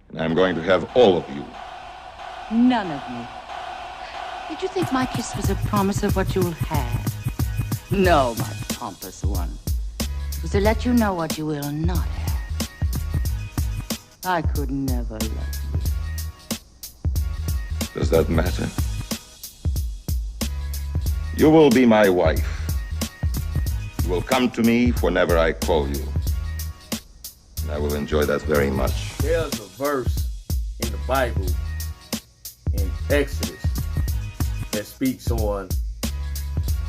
And I'm going to have all of you. None of me. Did you think my kiss was a promise of what you'll have? No, my pompous one. It was to let you know what you will not have. I could never love you. Does that matter? You will be my wife. You will come to me whenever I call you. And I will enjoy that very much. There's a verse in the Bible, in Exodus, that speaks on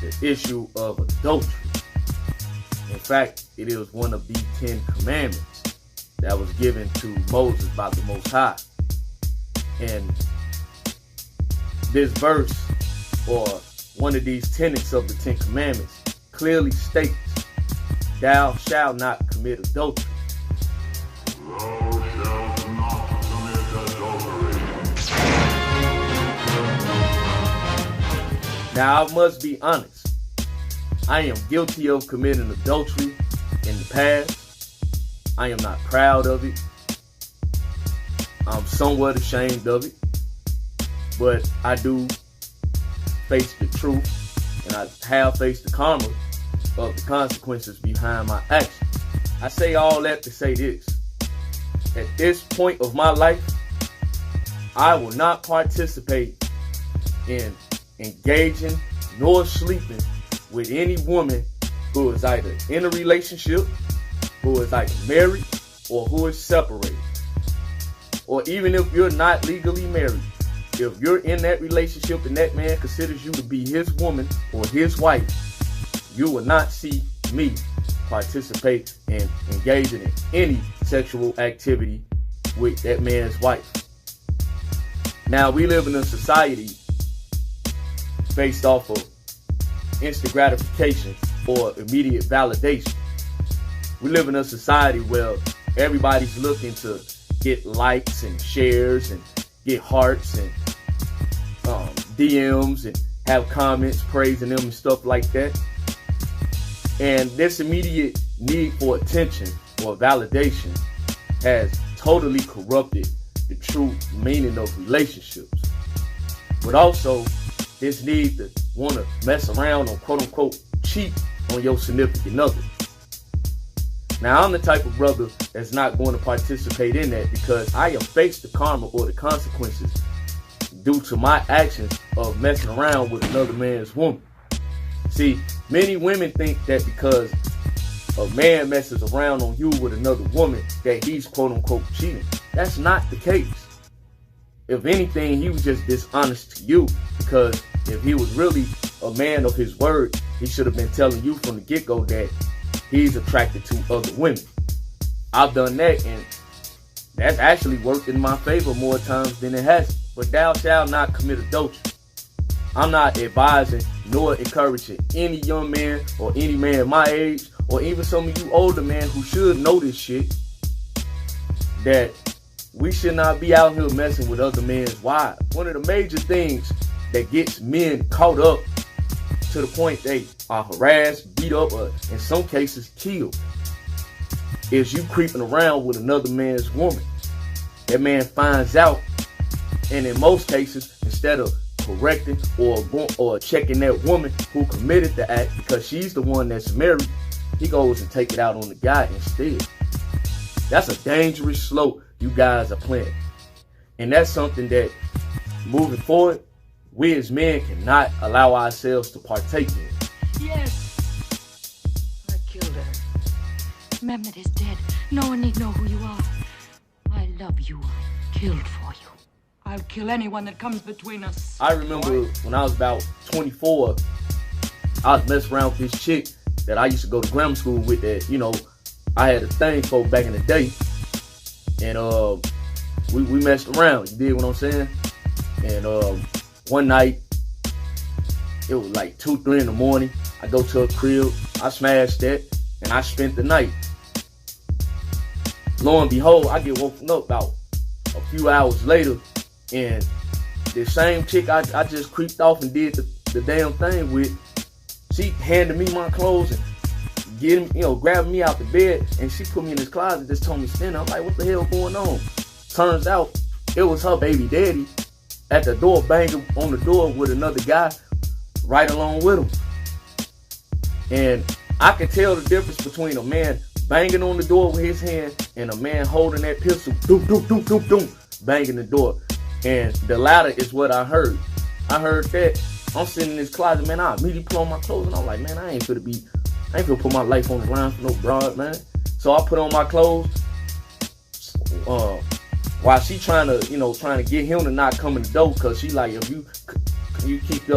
the issue of adultery. In fact, it is one of the 10 commandments that was given to Moses by the Most High. And this verse, or one of these tenets of the 10 commandments, clearly states, "Thou shalt not commit adultery." Thou shalt not commit adultery. Now, I must be honest. I am guilty of committing adultery in the past. I am not proud of it. I'm somewhat ashamed of it. But I do face the truth, and I have faced the karma of the consequences behind my actions. I say all that to say this. At this point of my life, I will not participate in engaging nor sleeping with any woman who is either in a relationship, who is either married, or who is separated. Or even if you're not legally married, if you're in that relationship and that man considers you to be his woman or his wife, you will not see me participate in engaging in any sexual activity with that man's wife. Now, we live in a society based off of instant gratification or immediate validation. We live in a society where everybody's looking to get likes and shares and get hearts and DMs and have comments praising them and stuff like that. And this immediate need for attention or validation has totally corrupted the true meaning of relationships. But also this need to want to mess around or quote unquote cheat on your significant other. Now, I'm the type of brother that's not going to participate in that because I have faced the karma or the consequences due to my actions of messing around with another man's woman. See, many women think that because a man messes around on you with another woman that he's quote unquote cheating. That's not the case. If anything, he was just dishonest to you, because if he was really a man of his word, he should have been telling you from the get-go that he's attracted to other women. I've done that, and that's actually worked in my favor more times than it hasn't. But thou shalt not commit adultery. I'm not advising nor encouraging any young man or any man my age, or even some of you older men who should know this shit, that we should not be out here messing with other men's wives. One of the major things that gets men caught up to the point they are harassed, beat up, or in some cases killed, is you creeping around with another man's woman. That man finds out, and in most cases, instead of correcting or checking that woman who committed the act, because she's the one that's married, he goes and take it out on the guy instead. That's a dangerous slope you guys are playing. And that's something that, moving forward, we as men cannot allow ourselves to partake in. Yes, I killed her. Mehmet is dead. No one need know who you are. I love you. I killed for you. I'll kill anyone that comes between us. I remember when I was about 24, I was messing around with this chick that I used to go to grammar school with, that, you know, I had a thing for back in the day. And we messed around, you dig what I'm saying? And one night, it was like 2, 3 in the morning. I go to her crib, I smashed that, and I spent the night. Lo and behold, I get woken up about a few hours later, and the same chick I just creeped off and did the damn thing with, she handed me my clothes and grabbed me out the bed, and she put me in this closet, just told me stand up. I'm like, what the hell going on? Turns out it was her baby daddy at the door, banging on the door with another guy right along with him. And I could tell the difference between a man banging on the door with his hand and a man holding that pistol, doom, doom, doom, doom, doom, banging the door. And the latter is what I heard. I heard that. I'm sitting in this closet, man. I immediately put on my clothes, and I'm like, man, I ain't finna put my life on the line for no broad, man. So I put on my clothes. While she trying to get him to not come in the door, cause she like, if you keep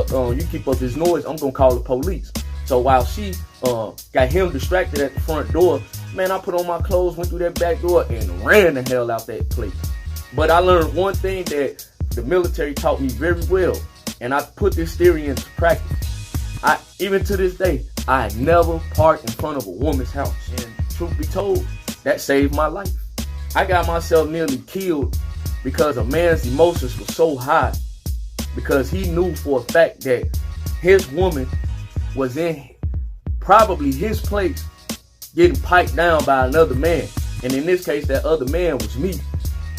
up this noise, I'm gonna call the police. So while she got him distracted at the front door, man, I put on my clothes, went through that back door, and ran the hell out that place. But I learned one thing that the military taught me very well, and I put this theory into practice. Even to this day, I never parked in front of a woman's house. And truth be told, that saved my life. I got myself nearly killed because a man's emotions were so high, because he knew for a fact that his woman was in probably his place getting piped down by another man. And in this case, that other man was me.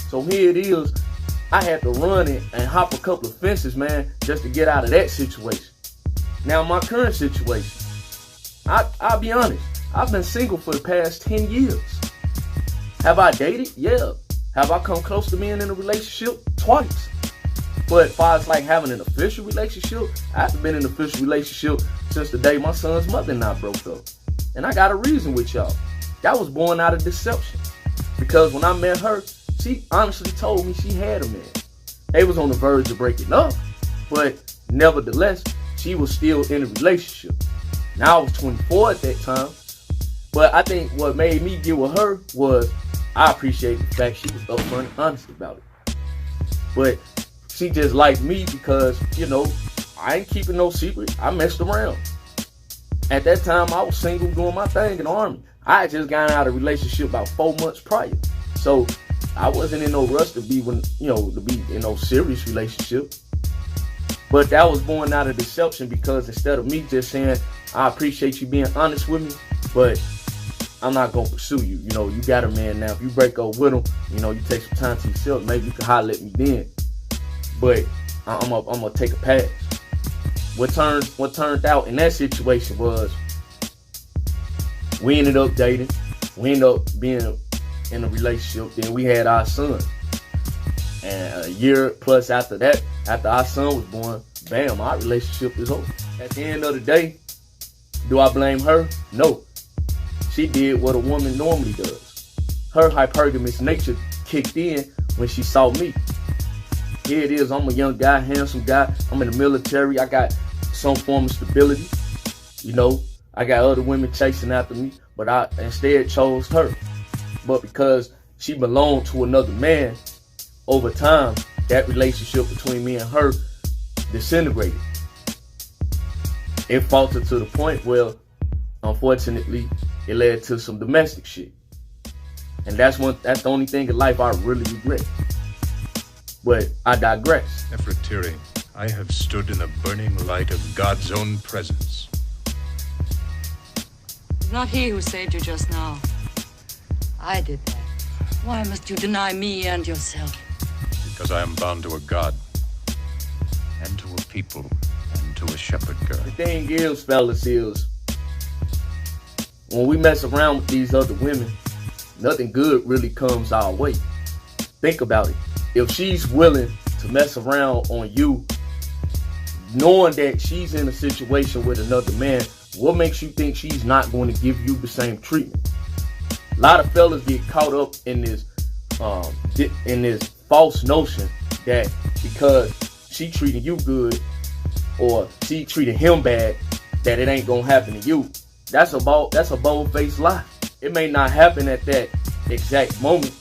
So here it is. I had to run it and hop a couple of fences, man, just to get out of that situation. Now, my current situation, I'll be honest, I've been single for the past 10 years. Have I dated? Yeah. Have I come close to being in a relationship? Twice. But as far as like having an official relationship, I haven't been in an official relationship since the day my son's mother and I broke up. And I got a reason with y'all. That was born out of deception. Because when I met her, she honestly told me she had a man. They was on the verge of breaking up, but nevertheless, she was still in a relationship. Now I was 24 at that time, but I think what made me get with her was I appreciate the fact she was upfront and honest about it. But she just liked me because, I ain't keeping no secret. I messed around. At that time, I was single doing my thing in the Army. I had just gotten out of a relationship about 4 months prior. So I wasn't in no rush to be in no serious relationship. But that was born out of deception, because instead of me just saying, I appreciate you being honest with me, but I'm not going to pursue you. You got a man now. If you break up with him, you take some time to yourself. Maybe you can holler at me then. But I'm going to take a pass. What turned out in that situation was we ended up dating. We ended up being in a relationship. Then we had our son. And a year plus after that, after our son was born, bam, our relationship is over. At the end of the day, do I blame her? No. She did what a woman normally does. Her hypergamous nature kicked in when she saw me. Here it is, I'm a young guy, handsome guy. I'm in the military. I got some form of stability. I got other women chasing after me, but I instead chose her. But because she belonged to another man, over time, that relationship between me and her disintegrated. It faltered to the point where, unfortunately, it led to some domestic shit. And that's the only thing in life I really regret. But I digress. Nefertiti, I have stood in the burning light of God's own presence. It's not he who saved you just now. I did that. Why must you deny me and yourself? Because I am bound to a God, and to a people, and to a shepherd girl. The thing is, fellas, is when we mess around with these other women, nothing good really comes our way. Think about it. If she's willing to mess around on you, knowing that she's in a situation with another man, what makes you think she's not going to give you the same treatment? A lot of fellas get caught up in this false notion that because she treating you good or she treating him bad, that it ain't gonna happen to you. That's a bold-faced lie. It may not happen at that exact moment.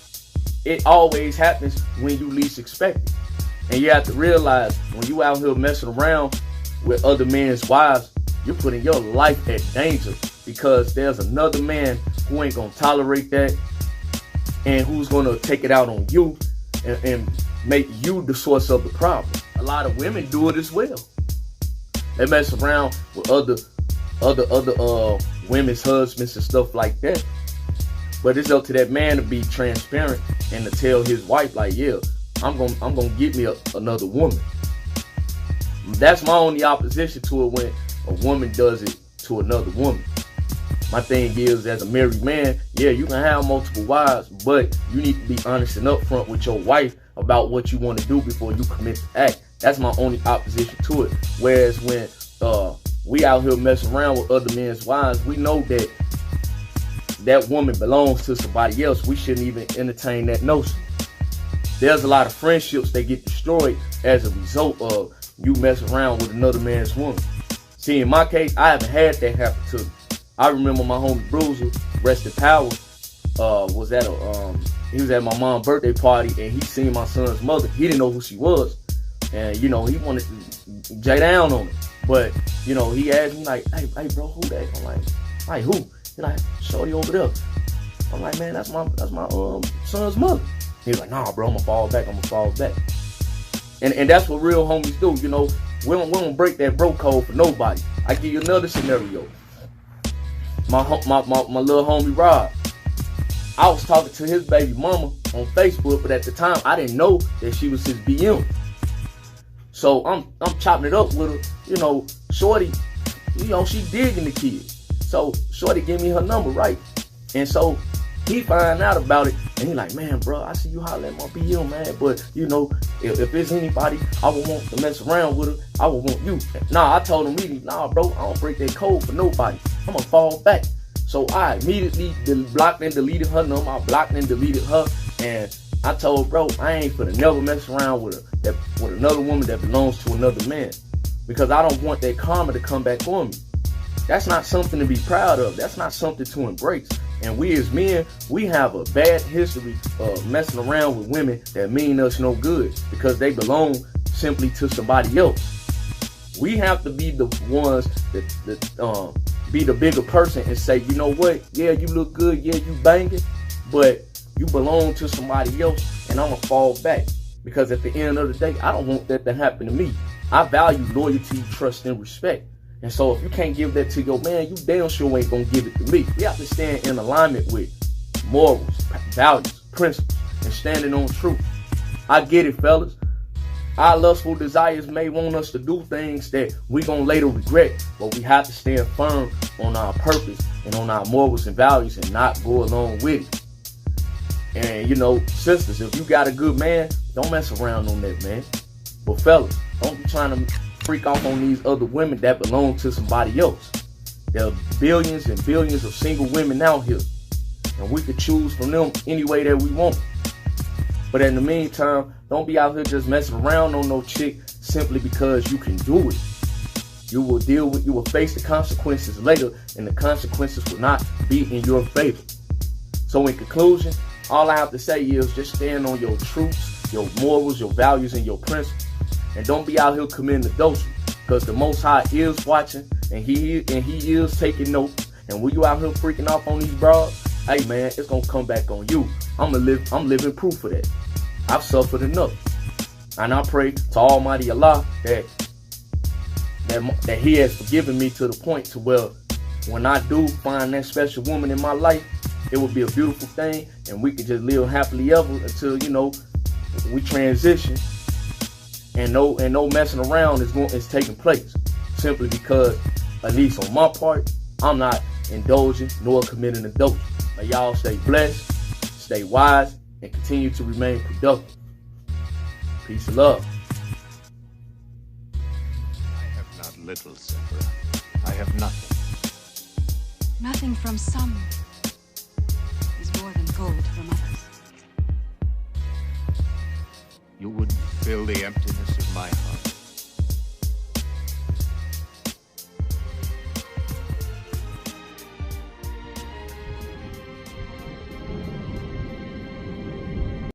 It always happens when you least expect it. And you have to realize, when you out here messing around with other men's wives, you're putting your life at danger, because there's another man who ain't gonna tolerate that, and who's gonna take it out on you and make you the source of the problem. A lot of women do it as well. They mess around with other women's husbands and stuff like that. But it's up to that man to be transparent and to tell his wife, like, yeah, I'm gonna get me another woman. That's my only opposition to it when a woman does it to another woman. My thing is, as a married man, yeah, you can have multiple wives, but you need to be honest and upfront with your wife about what you want to do before you commit to act. That's my only opposition to it. Whereas when we out here messing around with other men's wives, we know that that woman belongs to somebody else. We shouldn't even entertain that notion. There's a lot of friendships that get destroyed as a result of you messing around with another man's woman. See, in my case, I haven't had that happen to me. I remember my homie Bruiser, rest in power, was at he was at my mom's birthday party, and he seen my son's mother. He didn't know who she was, and he wanted to J down on her. But he asked me like, hey bro, who that? I'm like who? He's like, shorty over there. I'm like, man, that's my son's mother. He's like, nah, bro, I'm gonna fall back. And that's what real homies do. We don't break that bro code for nobody. I give you another scenario. My little homie Rob, I was talking to his baby mama on Facebook, but at the time I didn't know that she was his BM. So I'm chopping it up with her. Shorty, she digging the kid. So Shorty give me her number, right? And so he find out about it, and he like, man, bro, I see you holler at my BM, man, but if there's anybody I would want to mess around with her, I would want you. Nah, I told him immediately, nah, bro, I don't break that code for nobody. I'm gonna fall back. So I immediately blocked and deleted her number. I blocked and deleted her, and I told bro, I ain't finna never mess around with another woman that belongs to another man, because I don't want that karma to come back on me. That's not something to be proud of. That's not something to embrace. And we as men, we have a bad history of messing around with women that mean us no good because they belong simply to somebody else. We have to be the ones that be the bigger person and say, you know what? Yeah, you look good. Yeah, you banging, but you belong to somebody else, and I'm gonna fall back, because at the end of the day, I don't want that to happen to me. I value loyalty, trust, and respect. And so if you can't give that to your man, you damn sure ain't gonna give it to me. We have to stand in alignment with morals, values, principles, and standing on truth. I get it, fellas. Our lustful desires may want us to do things that we gonna later regret, but we have to stand firm on our purpose and on our morals and values and not go along with it. And sisters, if you got a good man, don't mess around on that, man. But fellas, don't be trying to freak off on these other women that belong to somebody else. There are billions and billions of single women out here, and we could choose from them any way that we want. But in the meantime, don't be out here just messing around on no chick simply because you can do it. You will face the consequences later, and the consequences will not be in your favor. So in conclusion, all I have to say is just stand on your truths, your morals, your values, and your principles. And don't be out here committing adultery, because the Most High is watching, and he is taking notes. And when you out here freaking off on these broads, hey man, it's gonna come back on you. I'm living proof of that. I've suffered enough, and I pray to Almighty Allah that He has forgiven me to the point to where when I do find that special woman in my life, it will be a beautiful thing, and we can just live happily ever until we transition. And no messing around is taking place, simply because, at least on my part, I'm not indulging nor committing adultery. May y'all stay blessed, stay wise, and continue to remain productive. Peace and love. I have not little, Sephora. I have nothing. Nothing from some is more than gold from others. You would fill the emptiness of my heart.